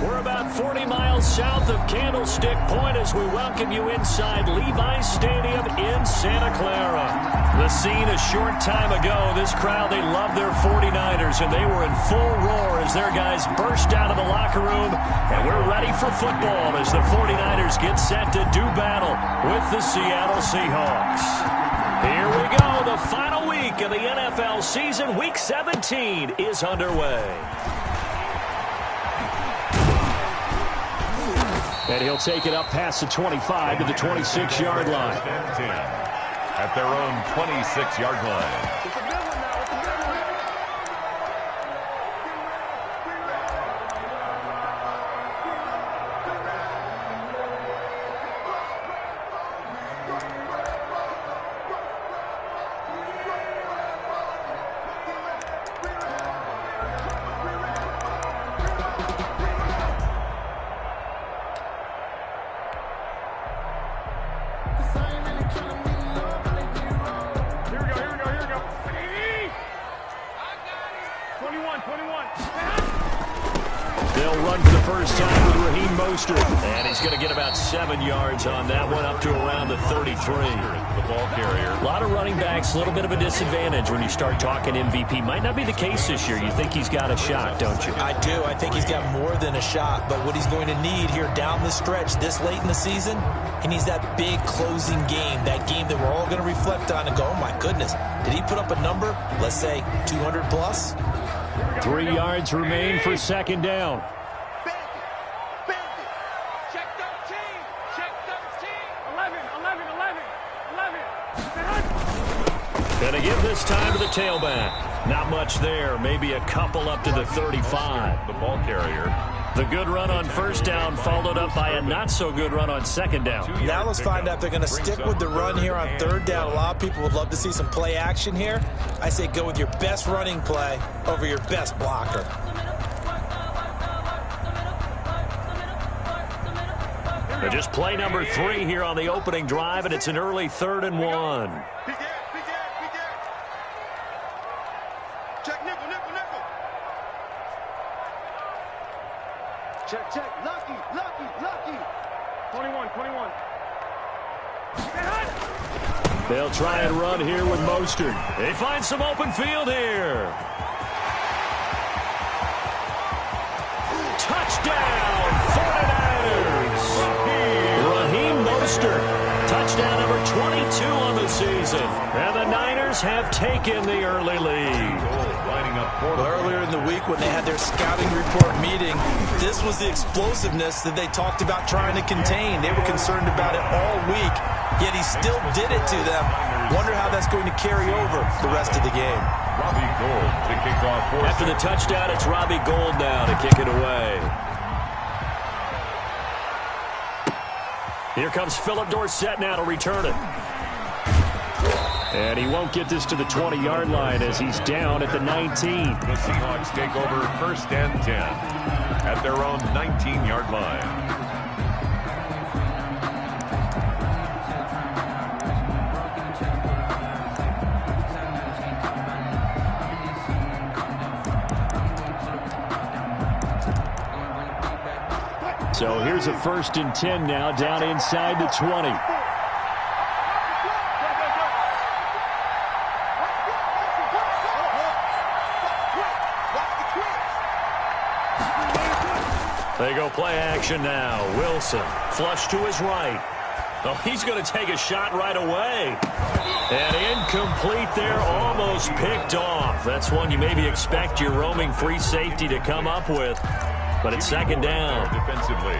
We're about 40 miles south of Candlestick Point as we welcome you inside Levi's Stadium in Santa Clara. The scene a short time ago, this crowd, they love their 49ers, and they were in full roar as their guys burst out of the locker room. And we're ready for football as the 49ers get set to do battle with the Seattle Seahawks. Here we go. The final week of the NFL season, Week 17, is underway. And he'll take it up past the 25 to the 26-yard line. At their own 26-yard line. And he's going to get about 7 yards on that one, up to around the 33. The ball carrier. A lot of running backs, a little bit of a disadvantage when you start talking MVP. Might not be the case this year. You think he's got a shot, don't you? I do. I think he's got more than a shot. But what he's going to need here down the stretch this late in the season, he needs that big closing game, that game that we're all going to reflect on and go, oh, my goodness, did he put up a number, let's say 200 plus? 3 yards remain for second down. Going to give this time to the tailback. Not much there. Maybe a couple up to the 35. The ball carrier. The good run on first down followed up by a not-so-good run on second down. Now let's find out if they're going to stick with the run here on third down. A lot of people would love to see some play action here. I say go with your best running play over your best blocker. Just play number 3 here on the opening drive, and it's an early 3rd and 1. Check. Lucky. 21. They'll try and run here with Mostert. They find some open field here. Touchdown, 49ers. Raheem Mostert, touchdown number 22 on the season. And the Niners have taken the early lead. Earlier in the week when they had their scouting report meeting, this was the explosiveness that they talked about trying to contain. They were concerned about it all week, yet he still did it to them. Wonder how that's going to carry over the rest of the game. Robbie Gould to kick off. After the touchdown, it's Robbie Gould now to kick it away. Here comes Philip Dorsett now to return it. And he won't get this to the 20-yard line as he's down at the 19. The Seahawks take over 1st and 10 at their own 19-yard line. So here's a 1st and 10 now down inside the 20. They go play action now. Wilson, flush to his right. Oh, he's going to take a shot right away. And incomplete there, almost picked off. That's one you maybe expect your roaming free safety to come up with. But it's second down. Defensively.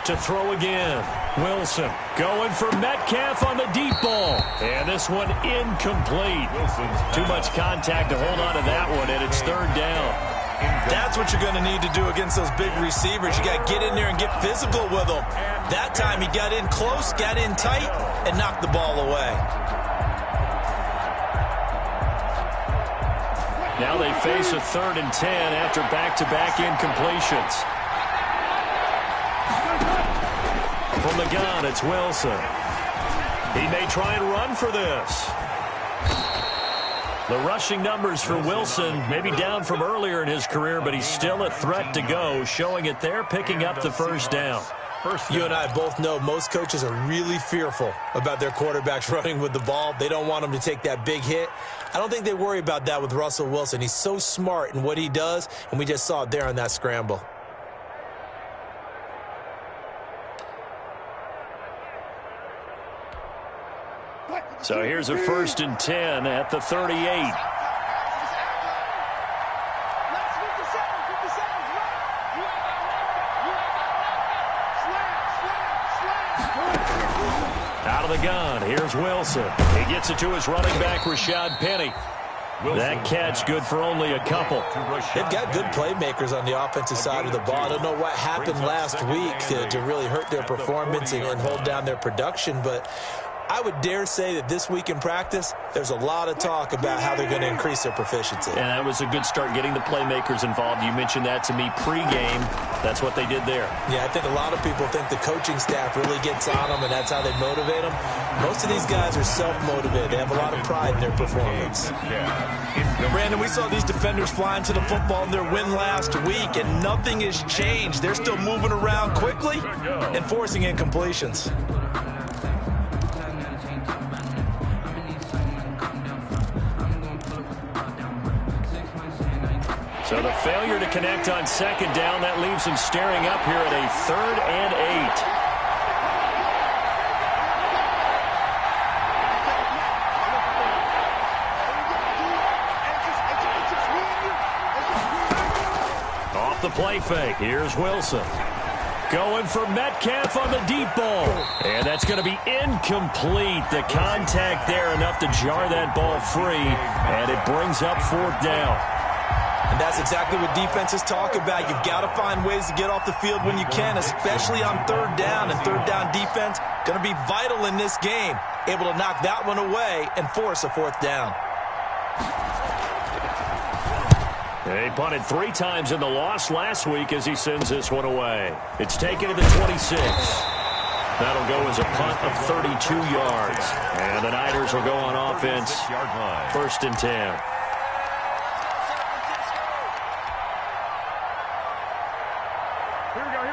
to throw again. Wilson going for Metcalf on the deep ball. And this one incomplete. Too much contact to hold on to that one, and it's third down. That's what you're going to need to do against those big receivers. You got to get in there and get physical with them. That time he got in close, got in tight, and knocked the ball away. Now they face a 3rd and 10 after back-to-back incompletions. From the gun, it's Wilson. He may try and run for this. The rushing numbers for Wilson may be down from earlier in his career, but he's still a threat to go, showing it there, picking up the first down. You and I both know most coaches are really fearful about their quarterbacks running with the ball. They don't want them to take that big hit. I don't think they worry about that with Russell Wilson. He's so smart in what he does, and we just saw it there on that scramble. So here's a 1st and 10 at the 38. Out of the gun, here's Wilson. He gets it to his running back, Rashad Penny. That catch good for only a couple. They've got good playmakers on the offensive side of the ball. I don't know what happened last week to really hurt their performance and hold down their production, but I would dare say that this week in practice, there's a lot of talk about how they're going to increase their proficiency. And that was a good start getting the playmakers involved. You mentioned that to me pregame. That's what they did there. Yeah, I think a lot of people think the coaching staff really gets on them, and that's how they motivate them. Most of these guys are self-motivated. They have a lot of pride in their performance. Brandon, we saw these defenders flying to the football in their win last week, and nothing has changed. They're still moving around quickly and forcing incompletions. So the failure to connect on 2nd down, that leaves him staring up here at a 3rd and 8. Off the play fake, here's Wilson. Going for Metcalf on the deep ball. And that's going to be incomplete. The contact there enough to jar that ball free, and it brings up 4th down. And that's exactly what defenses talk about. You've got to find ways to get off the field when you can, especially on 3rd down. And 3rd down defense going to be vital in this game. Able to knock that one away and force a 4th down. He punted 3 times in the loss last week as he sends this one away. It's taken to the 26. That'll go as a punt of 32 yards. And the Niners will go on offense. 1st and 10.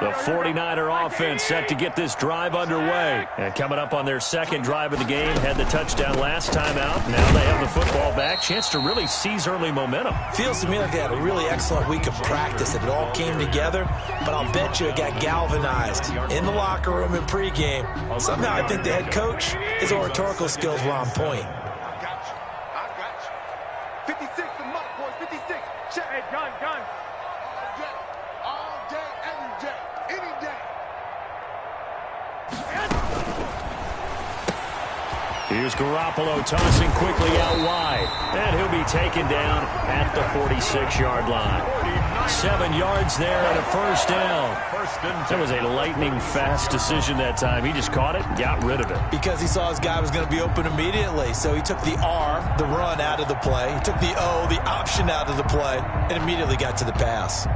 The 49er offense set to get this drive underway. And coming up on their 2nd drive of the game, had the touchdown last time out. Now they have the football back. Chance to really seize early momentum. Feels to me like they had a really excellent week of practice. It all came together, but I'll bet you it got galvanized in the locker room and pregame. Somehow I think the head coach, his oratorical skills were on point. I got you. 56, the mark, boys. 56. Check. Hey, gun. All day, every day, any day. Here's Garoppolo tossing quickly out wide. And he'll be taken down at the 46-yard line. 7 yards there and a 1st down. That was a lightning-fast decision that time. He just caught it and got rid of it. Because he saw his guy was going to be open immediately. So he took the R, the run, out of the play. He took the O, the option, out of the play, and immediately got to the pass.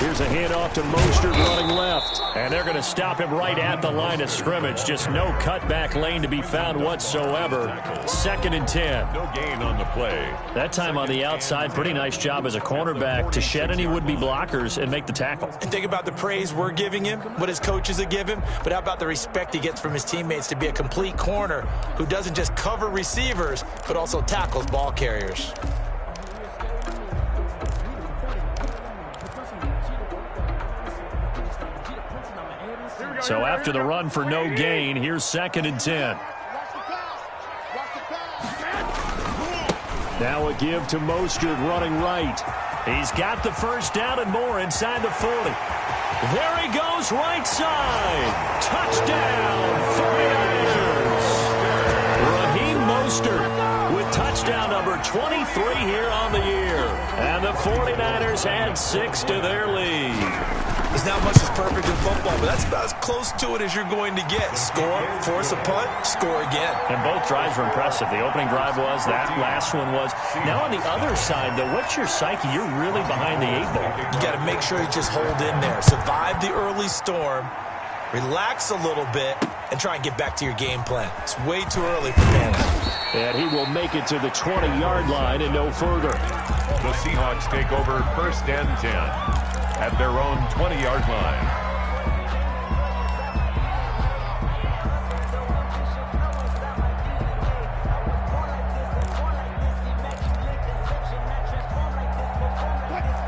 Here's a handoff to Mostert running left. And they're going to stop him right at the line of scrimmage. Just no cutback lane to be found whatsoever. 2nd and 10. No gain on the play. That time on the outside, pretty nice job as a cornerback to shed any would-be blockers and make the tackle. And think about the praise we're giving him, what his coaches have given him, but how about the respect he gets from his teammates to be a complete corner who doesn't just cover receivers, but also tackles ball carriers. So after the run for no gain, here's 2nd and 10. Now a give to Mostert running right. He's got the first down and more inside the 40. There he goes, right side. Touchdown, 49ers. Raheem Mostert with touchdown number 23 here on the year. And the 49ers add 6 to their lead. There's not much that's perfect in football, but that's about as close to it as you're going to get. Score, force a punt, score again. And both drives were impressive. The opening drive was, that last one was. Now on the other side, though, what's your psyche? You're really behind the 8-ball. You got to make sure you just hold in there. Survive the early storm, relax a little bit, and try and get back to your game plan. It's way too early for panic. And he will make it to the 20-yard line and no further. The Seahawks take over 1st and 10. At their own 20-yard line.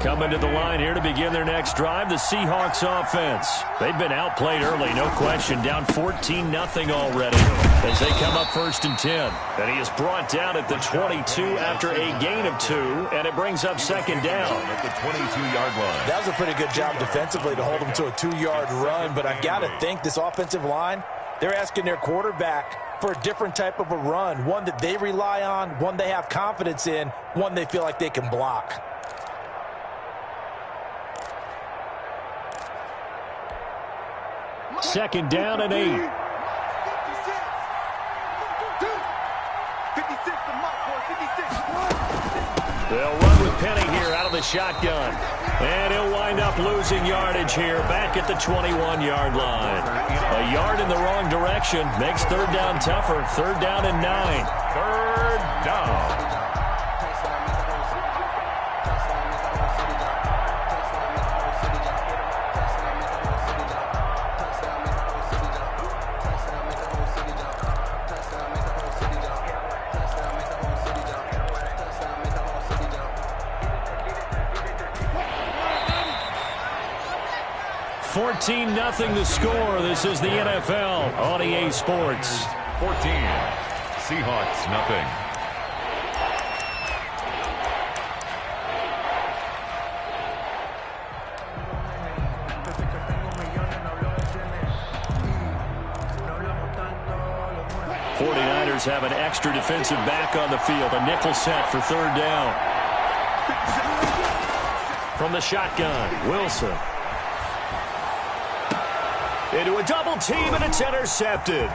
Coming to the line here to begin their next drive, the Seahawks offense. They've been outplayed early, no question. Down 14-0 already as they come up 1st and 10. And he is brought down at the 22 after a gain of 2, and it brings up 2nd down. At the 22-yard line. That was a pretty good job defensively to hold him to a 2-yard run, but I've got to think this offensive line, they're asking their quarterback for a different type of a run, one that they rely on, one they have confidence in, one they feel like they can block. Second down and 8. 56 They'll run with Penny here out of the shotgun. And he'll wind up losing yardage here back at the 21-yard line. A yard in the wrong direction makes 3rd down tougher. 3rd down and 9. 3rd down. Nothing the score. This is the NFL on EA Sports. 14. Seahawks, nothing. '49ers have an extra defensive back on the field. A nickel set for 3rd down. From the shotgun, Wilson. Into a double team, and it's intercepted.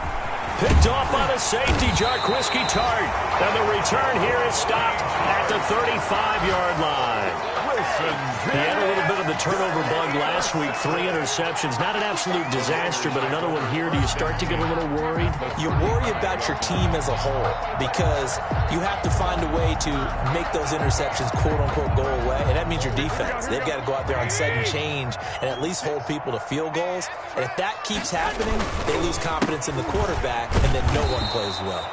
Picked off by the safety, Jarquiski Tart. And the return here is stopped at the 35-yard line. He had a little bit of the turnover bug last week. 3 interceptions. Not an absolute disaster, but another one here. Do you start to get a little worried? You worry about your team as a whole because you have to find a way to make those interceptions, quote-unquote, go away. And that means your defense. They've got to go out there on sudden change and at least hold people to field goals. And if that keeps happening, they lose confidence in the quarterback, and then no one plays well.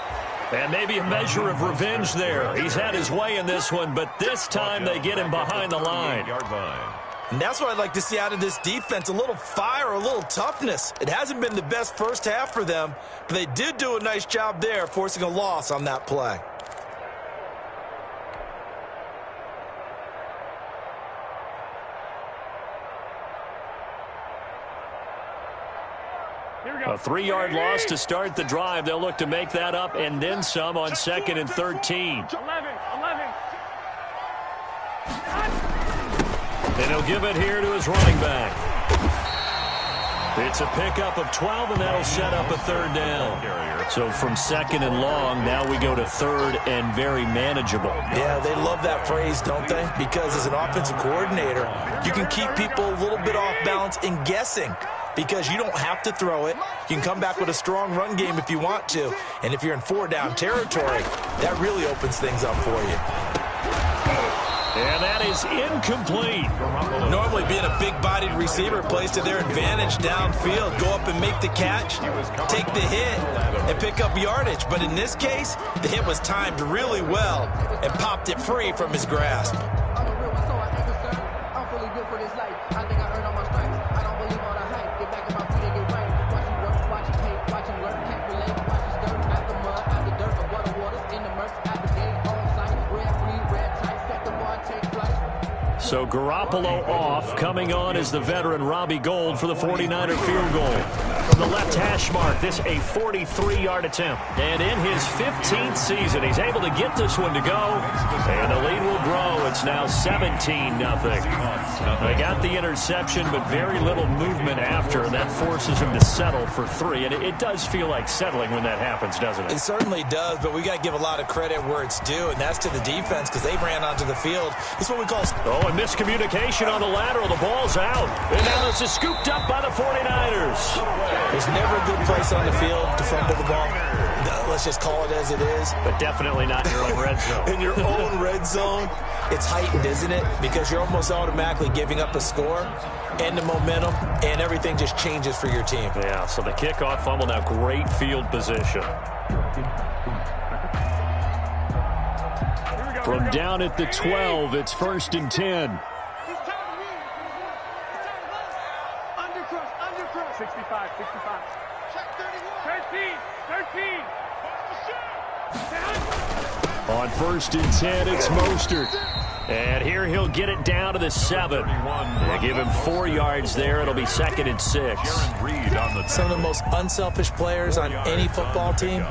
And maybe a measure of revenge there. He's had his way in this one, but this time they get him behind the line. And that's what I'd like to see out of this defense, a little fire, a little toughness. It hasn't been the best first half for them, but they did do a nice job there, forcing a loss on that play. A 3-yard loss to start the drive. They'll look to make that up and then some on 2nd and 13. 11. And he'll give it here to his running back. It's a pickup of 12, and that'll set up a third down. So from second and long, now we go to third and very manageable. Yeah, they love that phrase, don't they? Because as an offensive coordinator, you can keep people a little bit off balance and guessing because you don't have to throw it. You can come back with a strong run game if you want to. And if you're in four-down territory, that really opens things up for you. And that is incomplete. Normally being a big-bodied receiver plays to their advantage downfield. Go up and make the catch, take the hit, and pick up yardage. But in this case, the hit was timed really well and popped it free from his grasp. So Garoppolo off. Coming on is the veteran Robbie Gould for the 49er field goal. From the left hash mark, this a 43-yard attempt. And in his 15th season, he's able to get this one to go. And the lead will grow. It's now 17-0. They got the interception, but very little movement after. And that forces him to settle for 3. And it does feel like settling when that happens, doesn't it? It certainly does, but we got to give a lot of credit where it's due, and that's to the defense because they ran onto the field. It's what we call... Oh, and miscommunication on the lateral. The ball's out. And now this is scooped up by the 49ers. There's never a good place on the field to fumble the ball. Let's just call it as it is. But definitely not in your own red zone. In your own red zone, it's heightened, isn't it? Because you're almost automatically giving up a score and the momentum, and everything just changes for your team. Yeah, so the kickoff fumble, now great field position. From down at the 12, it's 1st and 10. 65. 13. On 1st and 10, it's Mostert. And here he'll get it down to the 7. They give him 4 yards there. It'll be 2nd and 6. Some of the most unselfish players on any football team,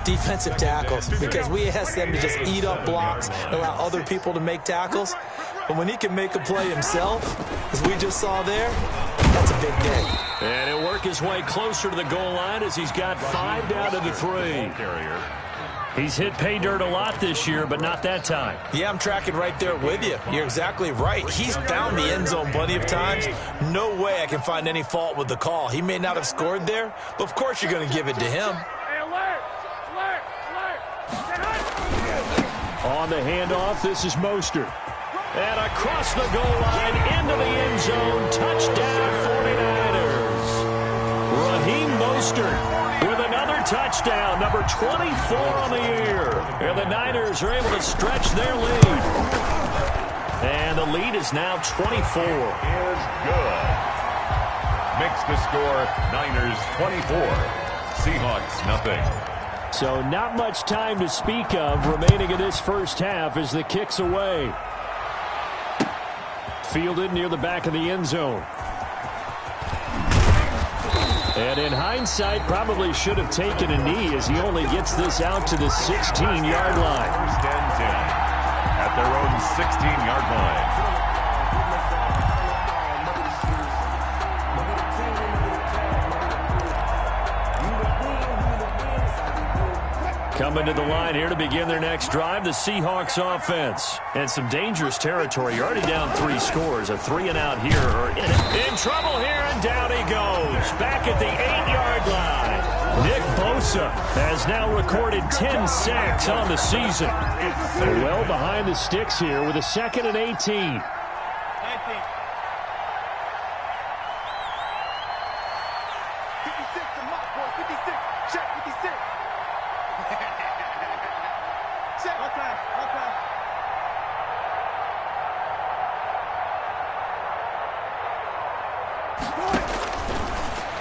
defensive tackles, because we ask them to just eat up blocks and allow other people to make tackles. But when he can make a play himself, as we just saw there, that's a big day. And he'll work his way closer to the goal line as he's got 5 down to the 3. He's hit pay dirt a lot this year, but not that time. Yeah, I'm tracking right there with you. You're exactly right. He's found the end zone plenty of times. No way I can find any fault with the call. He may not have scored there, but of course you're going to give it to him. On the handoff, this is Mostert. And across the goal line, into the end zone, touchdown 49ers. Raheem Mostert with another touchdown, number 24 on the year. And the Niners are able to stretch their lead. And the lead is now 24. Is good. Makes the score Niners 24, Seahawks nothing. So not much time to speak of remaining in this first half as the kick's away. Fielded near the back of the end zone. And in hindsight, probably should have taken a knee as he only gets this out to the 16-yard line. 1st and 10 at their own 16-yard line. Coming to the line here to begin their next drive, the Seahawks offense. And some dangerous territory. You're already down 3 scores. A 3-and-out here. Or in trouble here, and down he goes. Back at the 8-yard line. Nick Bosa has now recorded 10 sacks on the season. Well behind the sticks here with a 2nd and 18.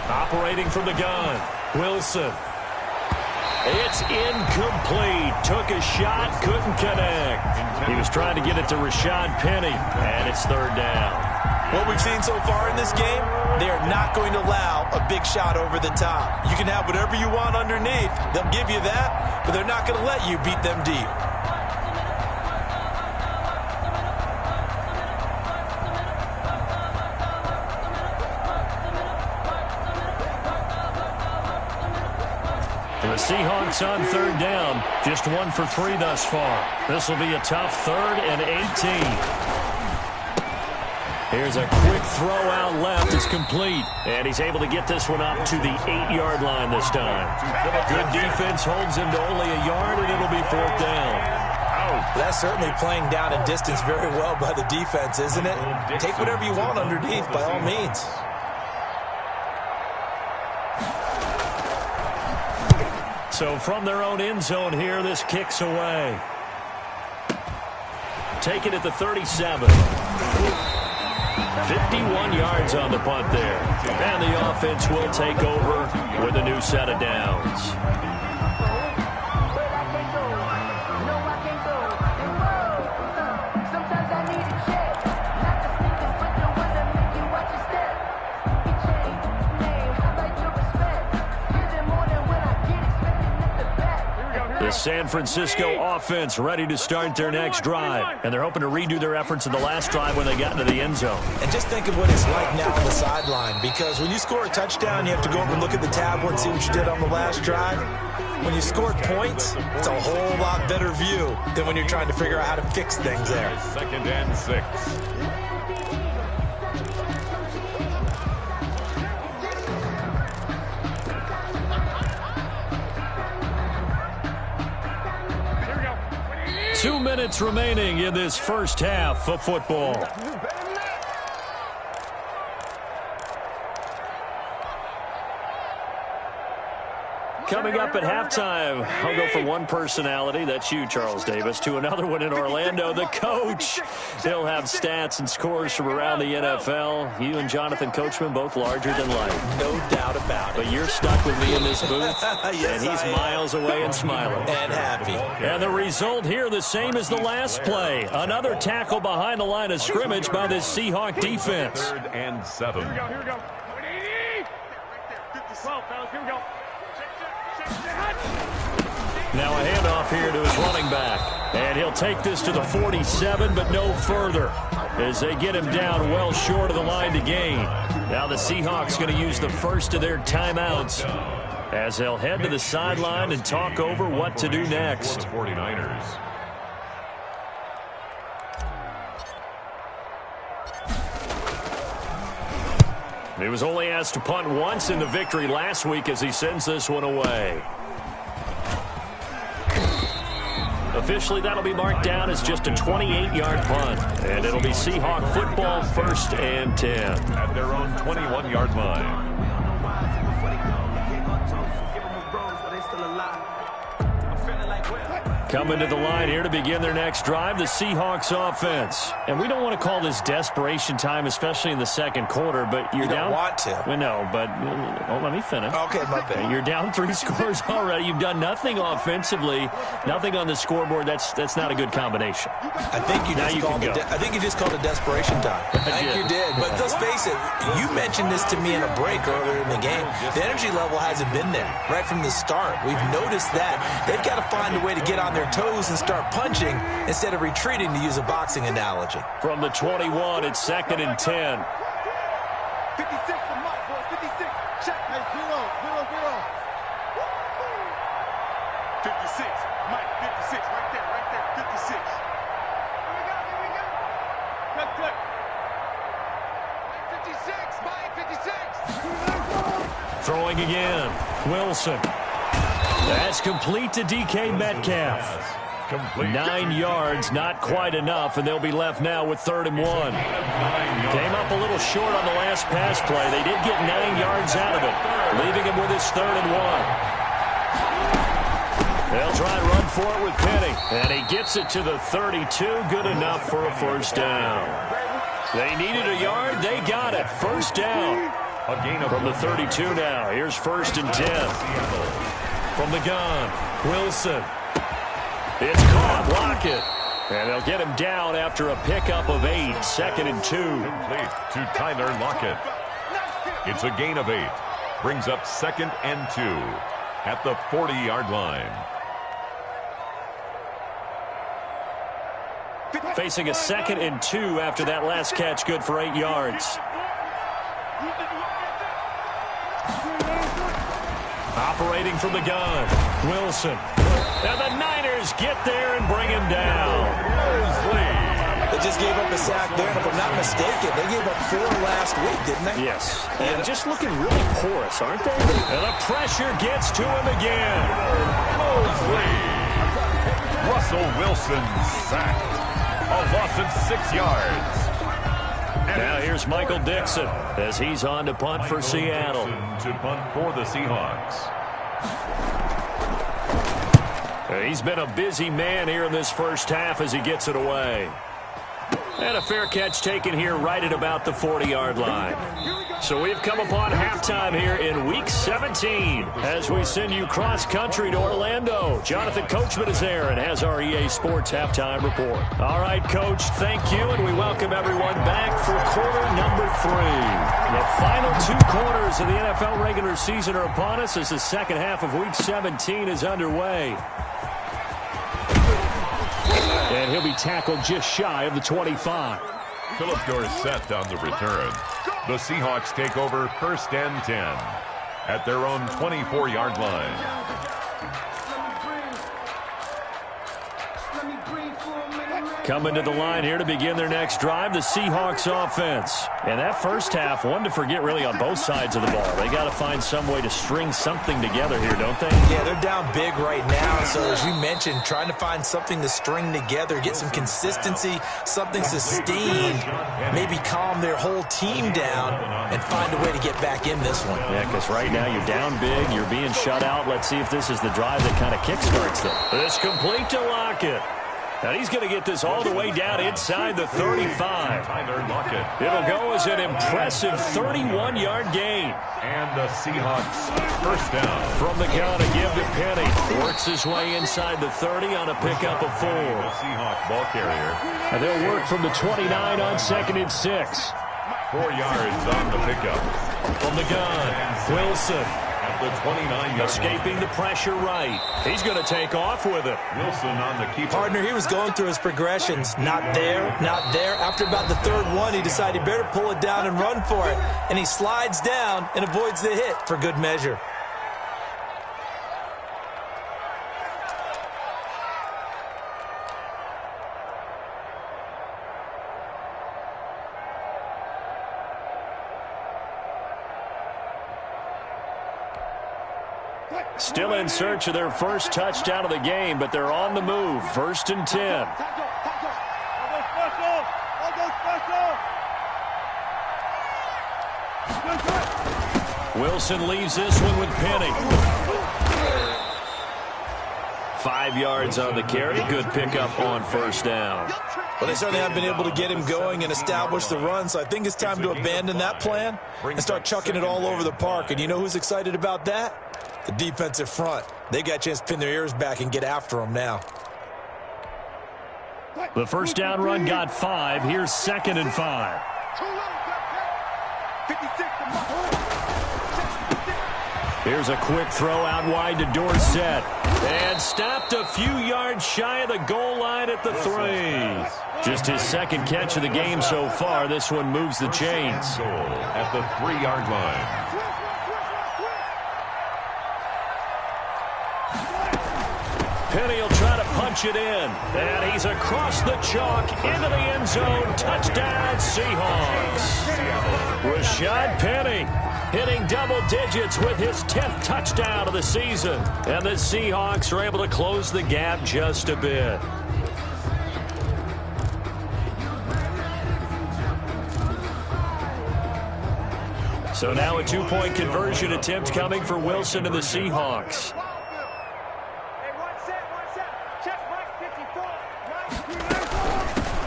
Operating from the gun, Wilson. It's incomplete. Took a shot, couldn't connect. He was trying to get it to Rashad Penny, and it's 3rd down. What we've seen so far in this game, they are not going to allow a big shot over the top. You can have whatever you want underneath. They'll give you that, but they're not going to let you beat them deep. The Seahawks on third down, just 1 for 3 thus far. This will be a tough 3rd and 18. Here's a quick throw out left. It's complete. And he's able to get this one up to the 8-yard line this time. Good defense holds him to only a yard, and it'll be 4th down. That's certainly playing down a distance very well by the defense, isn't it? Take whatever you want underneath, by all means. So from their own end zone here, this kicks away. Taken at the 37. 51 yards on the punt there. And the offense will take over with a new set of downs. The San Francisco offense ready to start their next drive. And they're hoping to redo their efforts in the last drive when they got into the end zone. And just think of what it's like now on the sideline. Because when you score a touchdown, you have to go up and look at the tablet and see what you did on the last drive. When you scored points, it's a whole lot better view than when you're trying to figure out how to fix things there. 2nd and 6. Two minutes remaining in this first half of football. Coming up at halftime, I'll go from one personality, that's you, Charles Davis, to another one in Orlando, the coach. He'll have stats and scores from around the NFL. You and Jonathan Coachman, both larger than life. No doubt about it. But you're stuck with me in this booth, yes, and he's miles away and smiling. And happy. And the result here, the same as the last play. Another tackle behind the line of scrimmage by this Seahawk defense. 3rd and 7. Here we go, here we go. 12, fellas, here we go. Now a handoff here to his running back. And he'll take this to the 47, but no further, as they get him down well short of the line to gain. Now the Seahawks going to use the first of their timeouts as they'll head to the sideline and talk over what to do next. 49ers. He was only asked to punt once in the victory last week as he sends this one away. Officially, that'll be marked down as just a 28-yard punt. And it'll be Seahawk football, 1st and 10. At their own 21-yard line. Coming to the line here to begin their next drive, the Seahawks offense. And we don't want to call this desperation time, especially in the second quarter, but you're down. You don't want to. Well, no, but let me finish. Okay, my bad. You're down 3 scores already. You've done nothing offensively, nothing on the scoreboard. That's not a good combination. I think you just called it desperation time. I think you did. But let's face it, you mentioned this to me in a break earlier in the game. The energy level hasn't been there right from the start. We've noticed that. They've got to find a way to get on their toes and start punching instead of retreating, to use a boxing analogy. From the 21, it's 2nd and 10. 56 for Mike, boys. 56. Check. Hey, 0, 0, 0. 56. Mike, 56. Right there, right there. 56. Here we go. Cut, cut. 56. Mike, 56. Throwing again. Wilson. That's complete to DK Metcalf. Complete. 9 yards, not quite enough, and they'll be left now with 3rd and 1. Came up a little short on the last pass play. They did get 9 yards out of it, leaving him with his 3rd and 1. They'll try and run for it with Penny, and he gets it to the 32. Good enough for a 1st down. They needed a yard. They got it. 1st down. A gain of From the 32 now. Here's 1st and 10. From the gun, Wilson. It's caught. Lockett. And they'll get him down after a pickup of 8. 2nd and 2. complete to Tyler Lockett. It's a gain of 8. Brings up 2nd and 2 at the 40-yard line. Facing a 2nd and 2 after that last catch, good for 8 yards. Operating from the gun, Wilson. And the Niners get there and bring him down. They just gave up a sack there, and if I'm not mistaken, they gave up 4 last week, didn't they? Yes. And just looking really porous, aren't they? And the pressure gets to him again. Russell Wilson sacked. A loss of 6 yards. Now here's Michael Dixon as he's on to punt for Seattle. To punt for the Seahawks. He's been a busy man here in this first half as he gets it away. And a fair catch taken here right at about the 40-yard line. So we've come upon halftime here in Week 17 as we send you cross-country to Orlando. Jonathan Coachman is there and has our EA Sports halftime report. All right, Coach, thank you, and we welcome everyone back for quarter number 3. The final 2 quarters of the NFL regular season are upon us as the second half of Week 17 is underway. And he'll be tackled just shy of the 25. Philip Dorsett on the return. The Seahawks take over 1st and 10 at their own 24-yard line. Coming to the line here to begin their next drive, the Seahawks offense. And that first half, one to forget really on both sides of the ball. They got to find some way to string something together here, don't they? Yeah, they're down big right now. So as you mentioned, trying to find something to string together, get some consistency, something sustained, maybe calm their whole team down and find a way to get back in this one. Yeah, because right now you're down big, you're being shut out. Let's see if this is the drive that kind of kickstarts them. It's complete to Lockett. Now he's going to get this all the way down inside the 35. It'll go as an impressive 31-yard gain. And the Seahawks first down. From the gun, a give to Penny. Works his way inside the 30 on a pickup of 4. The Seahawk ball carrier. And they'll work from the 29 on 2nd and 6. 4 yards on the pickup. From the gun, Wilson. At the 29-yard escaping the pressure right. He's going to take off with it. Wilson on the keeper. Partner, he was going through his progressions. Not there, not there. After about the 3rd one, he decided he better pull it down and run for it. And he slides down and avoids the hit for good measure. Still in search of their first touchdown of the game, but they're on the move. 1st and 10. Wilson leaves this one with Penny. 5 yards on the carry. Good pickup on 1st down. Well, they certainly have been able to get him going and establish the run, so I think it's time to abandon that plan and start chucking it all over the park. And you know who's excited about that? The defensive front. They got a chance to pin their ears back and get after them now. The first down run got 5. Here's 2nd and 5. Here's a quick throw out wide to Dorsett. And stopped a few yards shy of the goal line at the 3. Just his 2nd catch of the game so far. This one moves the chains. At the 3-yard line. Penny will try to punch it in. And he's across the chalk into the end zone. Touchdown, Seahawks. Rashad Penny hitting double digits with his 10th touchdown of the season. And the Seahawks are able to close the gap just a bit. So now a 2-point conversion attempt coming for Wilson and the Seahawks.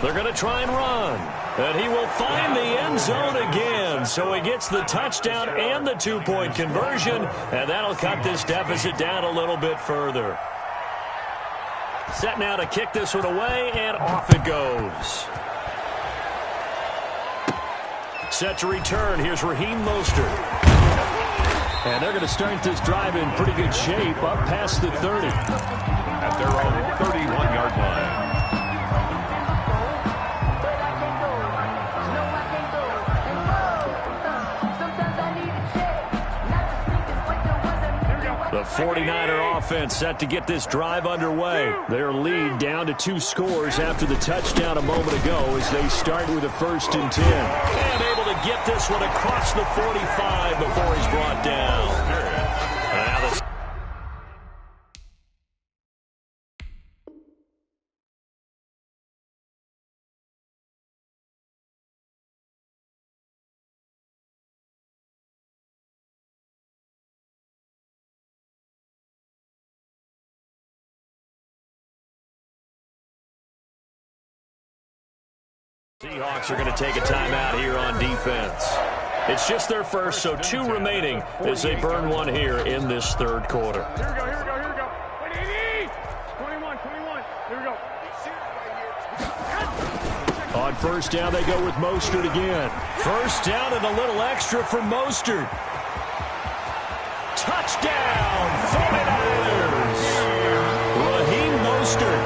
They're going to try and run. And he will find the end zone again. So he gets the touchdown and the 2-point conversion. And that'll cut this deficit down a little bit further. Set now to kick this one away, and off it goes. Set to return. Here's Raheem Mostert. And they're going to start this drive in pretty good shape up past the 30. At their own 31-yard line. The 49er offense set to get this drive underway. Their lead down to 2 scores after the touchdown a moment ago as they start with a 1st and 10. And able to get this one across the 45 before he's brought down. Now the Seahawks are going to take a timeout here on defense. It's just their first, so 2 remaining as they burn one here in this 3rd quarter. Here we go, here we go, here we go. 21, 21. Here we go. On 1st down, they go with Mostert again. 1st down and a little extra for Mostert. Touchdown, 49ers! Raheem Mostert,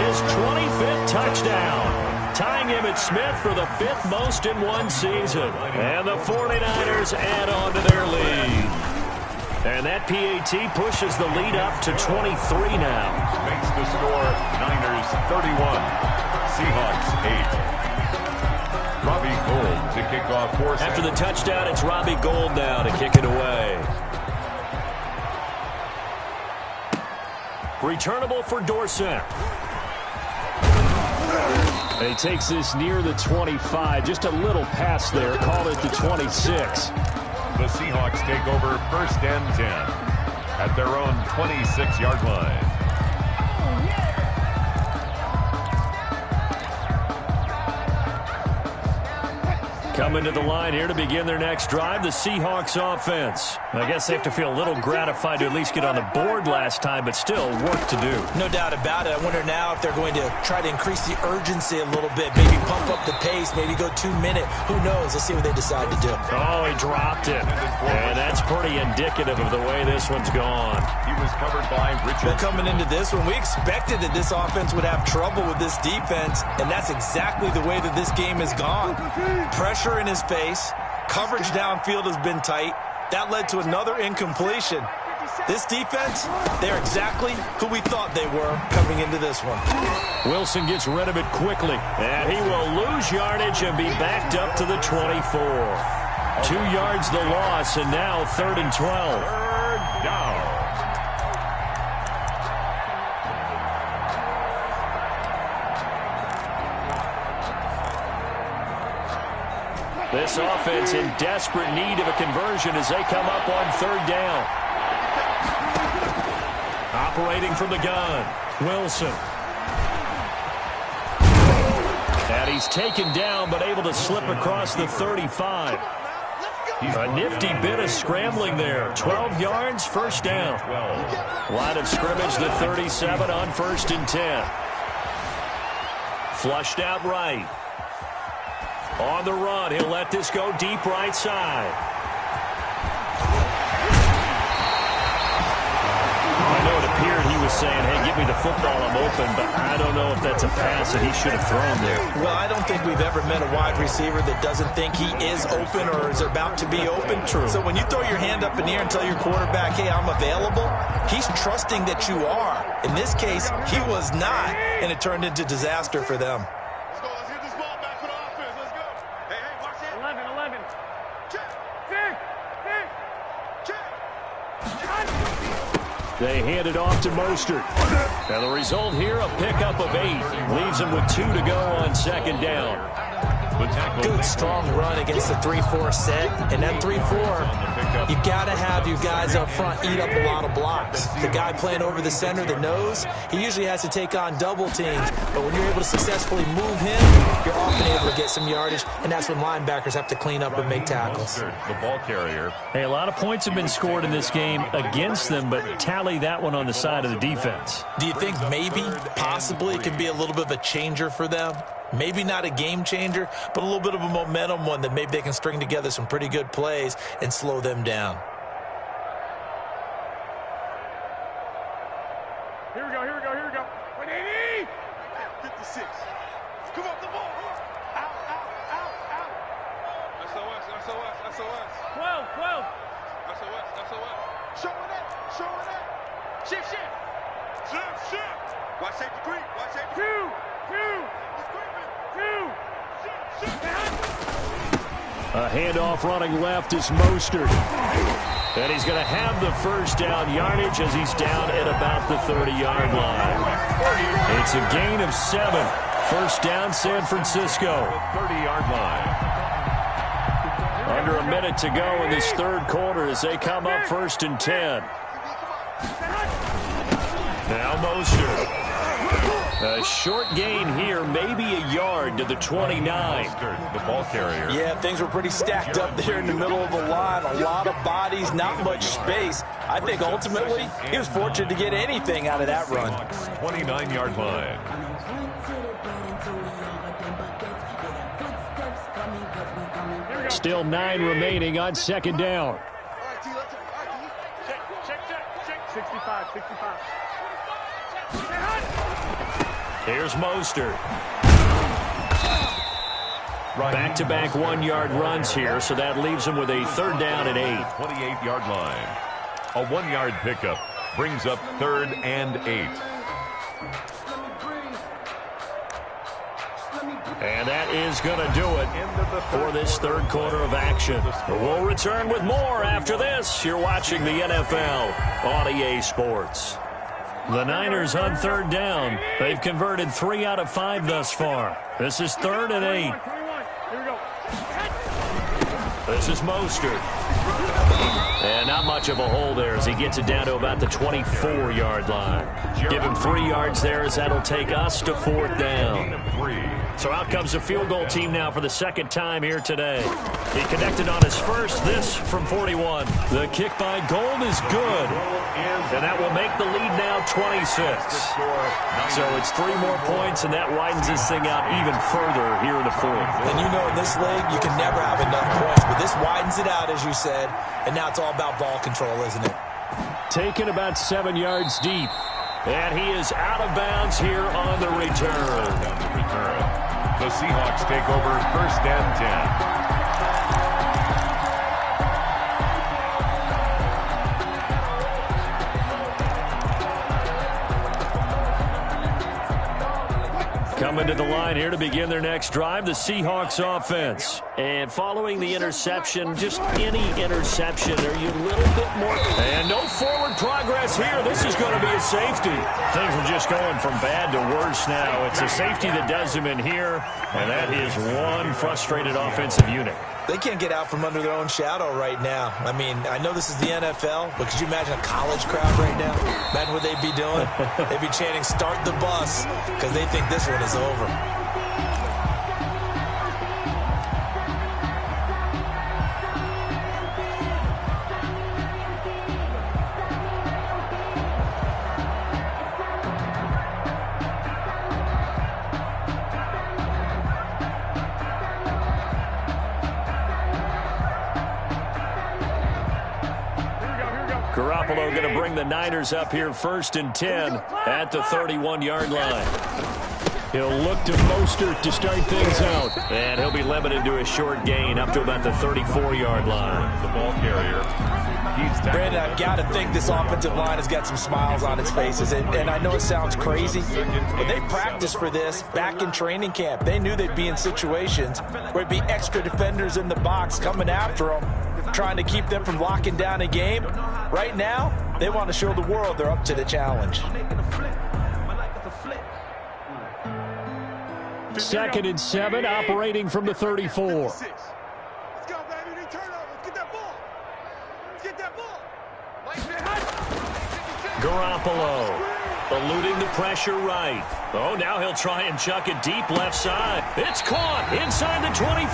his 25th touchdown. Tying Emmitt Smith for the 5th most in one season. And the 49ers add on to their lead. And that PAT pushes the lead up to 23 now. Makes the score Niners 31, Seahawks 8. Robbie Gould to kick off 4. After the touchdown, it's Robbie Gould now to kick it away. Returnable for Dorsett. And he takes this near the 25. Just a little pass there. Called it the 26. The Seahawks take over 1st and 10 at their own 26-yard line. Coming to the line here to begin their next drive, the Seahawks offense. I guess they have to feel a little gratified to at least get on the board last time, but still work to do. No doubt about it. I wonder now if they're going to try to increase the urgency a little bit, maybe pump up the pace, maybe go 2-minute. Who knows? Let's see what they decide to do. Oh, he dropped it. And that's pretty indicative of the way this one's gone. He was covered by Richard. Well, coming into this one, we expected that this offense would have trouble with this defense, and that's exactly the way that this game has gone. Pressure in his face, coverage downfield has been tight. That led to another incompletion. This defense, they're exactly who we thought they were coming into this one. Wilson gets rid of it quickly, and he will lose yardage and be backed up to the 24. 2 yards the loss, and now 3rd and 12. 3rd down. This offense in desperate need of a conversion as they come up on 3rd down. Operating from the gun, Wilson. And he's taken down but able to slip across the 35. A nifty bit of scrambling there. 12 yards, 1st down. Line of scrimmage, the 37 on 1st and 10. Flushed out right. On the run, he'll let this go deep right side. I know it appeared he was saying, hey, give me the football, I'm open, but I don't know if that's a pass that he should have thrown there. Well, I don't think we've ever met a wide receiver that doesn't think he is open or is about to be open. True. So when you throw your hand up in the air and tell your quarterback, hey, I'm available, he's trusting that you are. In this case, he was not, and it turned into disaster for them. They hand it off to Mostert. And the result here, a pickup of 8. Leaves him with 2 to go on 2nd down. Good, strong run against the 3-4 set. And that 3-4, you got to have your guys up front eat up a lot of blocks. The guy playing over the center, the nose, he usually has to take on double teams. But when you're able to successfully move him, you're often able to get some yardage. And that's when linebackers have to clean up and make tackles. The ball carrier. Hey, a lot of points have been scored in this game against them, but tally that one on the side of the defense. Do you think maybe, possibly, it can be a little bit of a changer for them? Maybe not a game changer, but a little bit of a momentum one that maybe they can string together some pretty good plays and slow them down. Here we go, here we go, here we go. 56. Come on, the ball. Out, out, out, out. SOS, SOS, SOS. 12, 12. SOS, SOS. Showing it. Shift. Watch safety creep. Two. A handoff running left is Mostert. And he's going to have the first down yardage as he's down at about the 30-yard line. It's a gain of 7. First down, San Francisco. 30-yard line. Under a minute to go in this third quarter as they come up 1st and 10. Now Mostert. A short gain here, maybe a yard to the 29. The ball carrier. Yeah, things were pretty stacked up there in the middle of the line. A lot of bodies, not much space. I think ultimately he was fortunate to get anything out of that run. 29-yard line. Still 9 remaining on 2nd down. Check. 65. Here's Mostert. Back-to-back 1-yard runs here, so that leaves him with a 3rd down and 8. 28-yard line. A 1-yard pickup brings up 3rd and 8. And that is going to do it for this third quarter of action. We'll return with more after this. You're watching the NFL on EA Sports. The Niners on 3rd down. They've converted 3 out of 5 thus far. This is 3rd and 8. This is Mostert. And not much of a hole there as he gets it down to about the 24-yard line. Give him 3 yards there as that'll take us to 4th down. So out comes the field goal team now for the 2nd time here today. He connected on his first, this from 41. The kick by Gold is good. And that will make the lead now 26. So it's 3 more points, and that widens this thing out even further here in the 4th. And you know in this league, you can never have enough points. But this widens it out, as you said. And now it's all about ball control, isn't it? Taken about 7 yards deep. And he is out of bounds here on the return. The Seahawks take over 1st and 10. Coming to the line here to begin their next drive, the Seahawks offense. And following the interception, just any interception, are you a little bit more... And no forward progress here. This is going to be a safety. Things are just going from bad to worse now. It's a safety that does them in here, and that is one frustrated offensive unit. They can't get out from under their own shadow right now. I mean, I know this is the NFL, but could you imagine a college crowd right now? Imagine what they'd be doing. They'd be chanting, "Start the bus," because they think this one is over. Garoppolo going to bring the Niners up here 1st and 10 at the 31-yard line. He'll look to Mostert to start things out. And he'll be limited to a short gain up to about the 34-yard line. The ball carrier. Brandon, I've got to think this offensive line has got some smiles on its faces. And I know it sounds crazy, but they practiced for this back in training camp. They knew they'd be in situations where it'd be extra defenders in the box coming after them, trying to keep them from locking down a game. Right now, they want to show the world they're up to the challenge. 2nd and 7, operating from the 34. Let's go, baby. They turn over. Get that ball. Get that ball. Garoppolo eluding the pressure right. Oh, now he'll try and chuck it deep left side. It's caught inside the 25.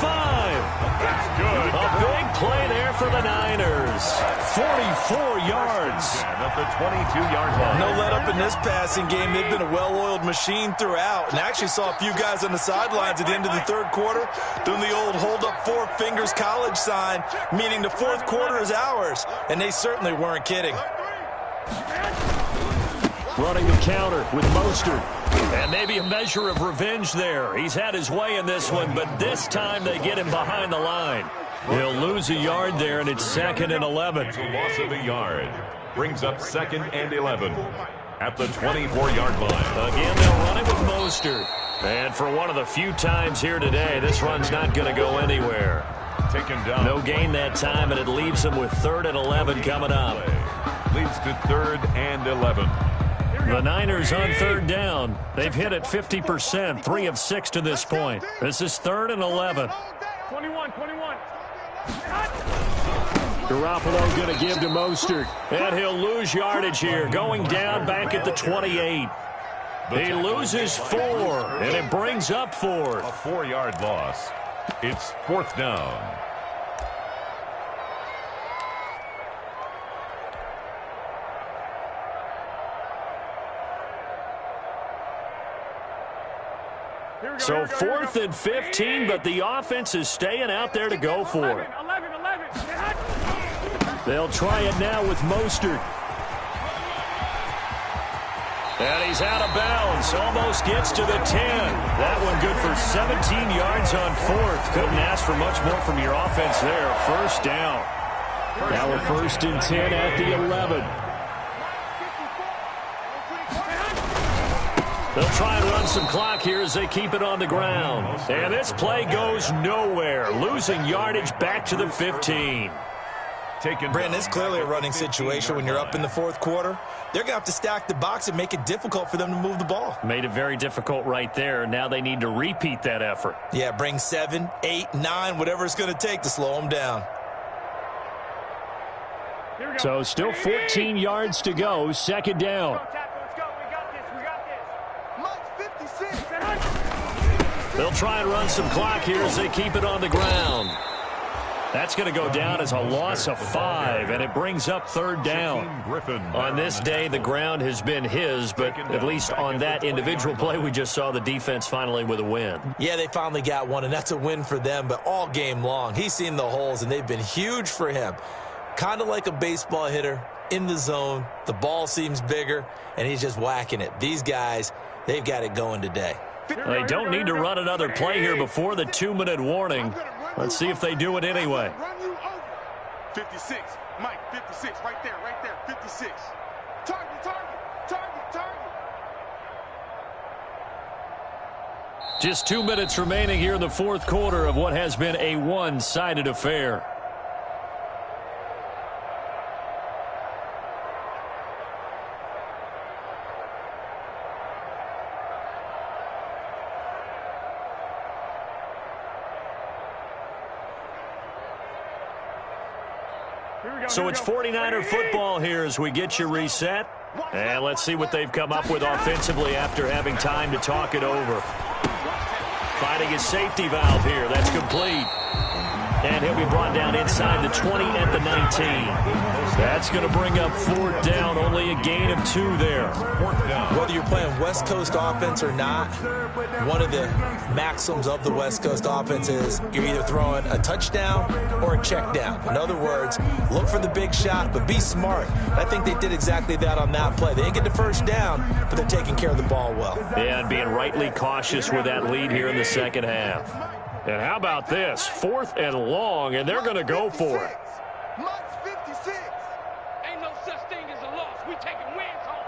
That's good. A big play there for the Niners. 44 yards. At the 22-yard line. No let up in this passing game. They've been a well-oiled machine throughout. And I actually saw a few guys on the sidelines at the end of the third quarter doing the old hold up 4 fingers college sign, meaning the fourth quarter is ours. And they certainly weren't kidding. Running the counter with Mostert. And maybe a measure of revenge there. He's had his way in this one, but this time they get him behind the line. He'll lose a yard there, and it's 2nd and 11. It's a loss of a yard. Brings up 2nd and 11 at the 24-yard line. Again, they'll run it with Mostert. And for one of the few times here today, this run's not going to go anywhere. Taken down. No gain that time, and it leaves them with 3rd and 11 coming up. Leads to 3rd and 11. The Niners on 3rd down. They've hit it 50%, 3 of 6 to this point. This is 3rd and 11. 21. Garoppolo going to give to Mostert. And he'll lose yardage here, going down back at the 28. He loses 4, and it brings up 4th. A 4-yard loss. It's 4th down. So 4th and 15, but the offense is staying out there to go for it. 11. They'll try it now with Mostert. And he's out of bounds. Almost gets to the 10. That one good for 17 yards on 4th. Couldn't ask for much more from your offense there. 1st down. Now a 1st and 10 at the 11. They'll try and run some clock here as they keep it on the ground. And this play goes nowhere. Losing yardage back to the 15. Brandon, it's clearly a running situation when you're up in the 4th quarter. They're going to have to stack the box and make it difficult for them to move the ball. Made it very difficult right there. Now they need to repeat that effort. Yeah, bring 7, 8, 9, whatever it's going to take to slow them down. So still 14 yards to go. 2nd down. Let's go. We got this. Mike 56. They'll try and run some clock here as they keep it on the ground. That's going to go down as a loss of 5, and it brings up 3rd down. On this day, the ground has been his, but at least on that individual play, we just saw the defense finally with a win. Yeah, they finally got one, and that's a win for them, but all game long, he's seen the holes, and they've been huge for him. Kind of like a baseball hitter in the zone. The ball seems bigger, and he's just whacking it. These guys, they've got it going today. They don't need to run another play here before the 2-minute warning. Let's see if they do it anyway. 56. Mike, 56. Right there. 56. Target. Just 2 minutes remaining here in the 4th quarter of what has been a one-sided affair. So it's 49er football here as we get you reset. And let's see what they've come up with offensively after having time to talk it over. Finding his safety valve here. That's complete. And he'll be brought down inside the 20 at the 19. That's going to bring up 4th down. Only a gain of 2 there. Whether you're playing West Coast offense or not, one of the maxims of the West Coast offense is you're either throwing a touchdown or a check down. In other words, look for the big shot, but be smart. I think they did exactly that on that play. They didn't get the 1st down, but they're taking care of the ball well. Yeah, and being rightly cautious with that lead here in the 2nd half. And how about this? 4th and long, and they're going to go for it. Mike's 56. Ain't no such thing as a loss. We taking wins home.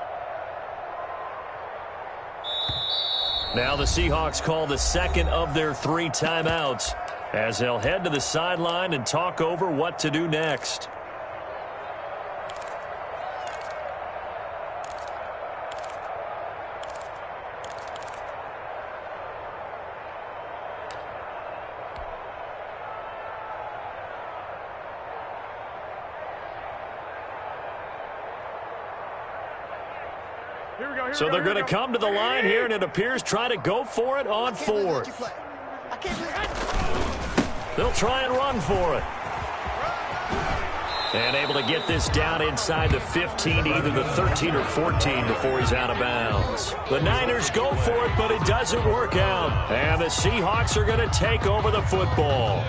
Now the Seahawks call the 2nd of their 3 timeouts as they'll head to the sideline and talk over what to do next. So they're going to come to the line here, and it appears try to go for it on 4th. They'll try and run for it. And able to get this down inside the 15, either the 13 or 14 before he's out of bounds. The Niners go for it, but it doesn't work out. And the Seahawks are going to take over the football.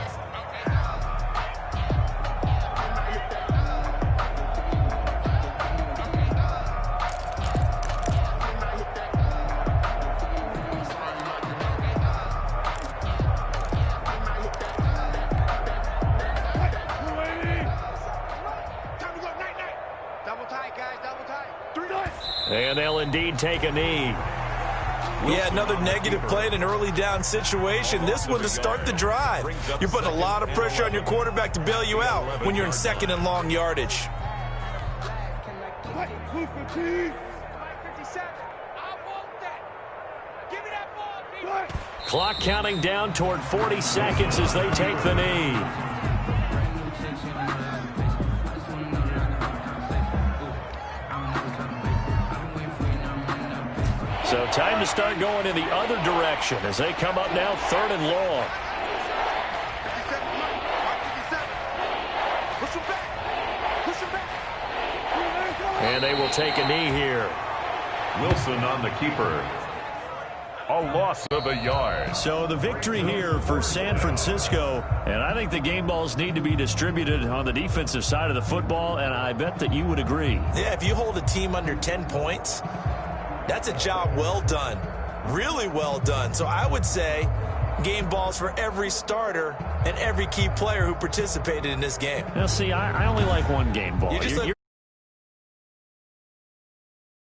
And they'll indeed take a knee. Yeah, another negative play in an early down situation. This one to start the drive. You're putting a lot of pressure on your quarterback to bail you out when you're in second and long yardage. Clock counting down toward 40 seconds as they take the knee. So time to start going in the other direction as they come up now 3rd and long. And they will take a knee here. Wilson on the keeper. A loss of a yard. So the victory here for San Francisco, and I think the game balls need to be distributed on the defensive side of the football, and I bet that you would agree. Yeah, if you hold a team under 10 points, that's a job well done. Really well done. So I would say game balls for every starter and every key player who participated in this game. Now, see, I only like one game ball.